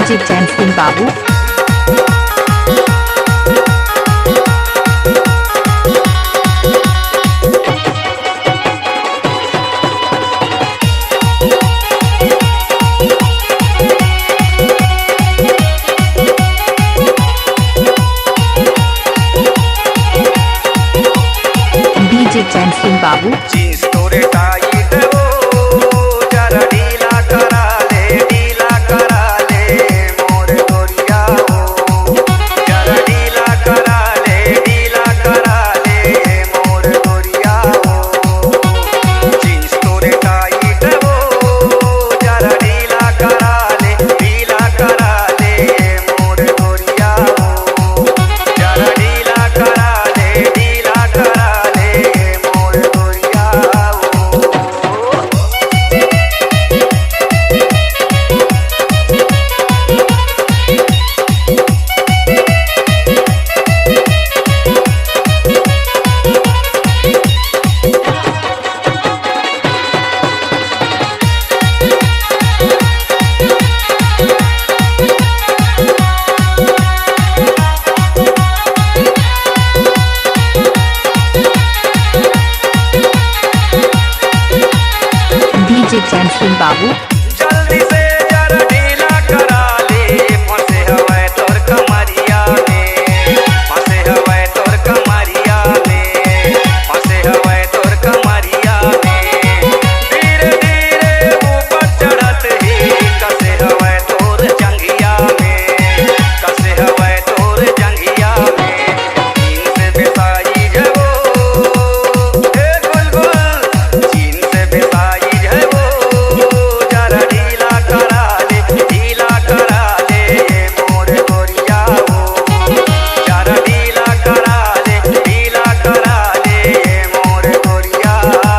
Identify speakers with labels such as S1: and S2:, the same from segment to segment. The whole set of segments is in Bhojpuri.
S1: डीजे जैन सिंह बाबू डीजे जैन सिंह बाबू
S2: जींस तोरे टाइट हो जरा ढीला करा ले मोर गोरिया हो जरा ढीला करा ले मोर गोरिया हो जींस तोरे टाइट हो जरा ढीला करा ले मोर गोरिया हो जरा ढीला करा ले मोर गोरिया हो।
S1: डीजे जैन सिंह बाबू
S2: जल्दी से जरा ढीला करा ले फंसे हवे तोर कमरिया में फंसे हवे तोर कमरिया में फंसे हवे तोर कमरिया में धीरे धीरे ऊपर चढ़त ही कसे हवे तोर जंगिया में कसे हवे तोर जंगिया में चीन से बेसाई जबो हे गुलगुल चीन से बेसाई जबो जरा ढीला करा ले मोर गोरिया हो जरा ढीला करा ले मोर गोरिया हो।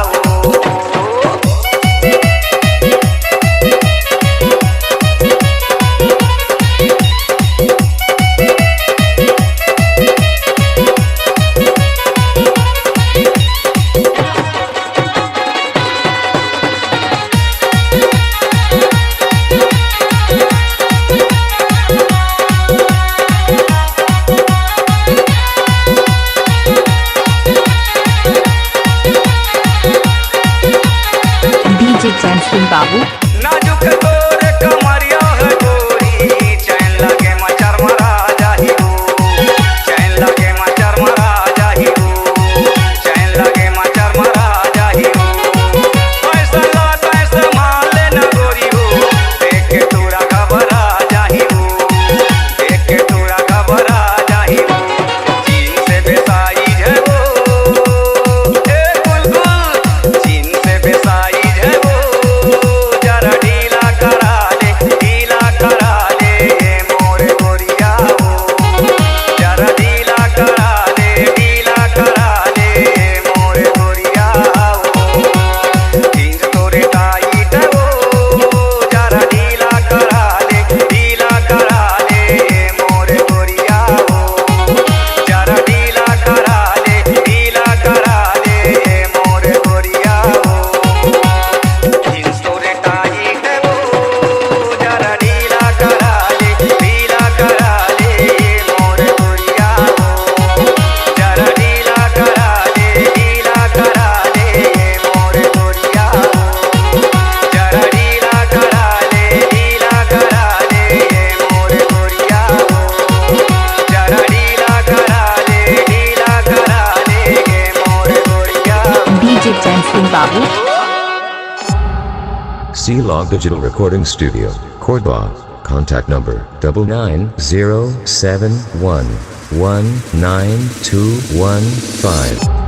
S1: डीजे जैन सिंह बाबू
S2: नाजुक तोर कमरिया है गोरी चैन लगे मचर मरा जाही हो चैन लगे मचर मरा जाही हो चैन लगे मचर मरा जाही हो ऐसा लात ऐसा माले न गोरी हो देख के तोरा घबरा जाही हो देख के तोरा घबरा जाही हो चीन से बेसाई है वो हे गुलगुल चीन से बेसाई है वो जरा ढीला करा ले मोर गोरिया हो जरा ढीला करा ले मोर गोरिया हो जींस तोरे टाइट हो जरा ढीला करा ले मोर गोरिया हो जरा ढीला करा ले मोर गोरिया हो जींस तोरे टाइट हो जरा ढीला करा ले मोर गोरिया हो जरा ढीला करा ले मोर गोरिया हो जरा ढीला करा ले मोर गोरिया हो जरा ढीला करा ले मोर गोरिया हो।
S1: डीजे जैन सिंह बाबू
S3: C-Log Digital Recording Studio, Korba. Contact number 9907119215.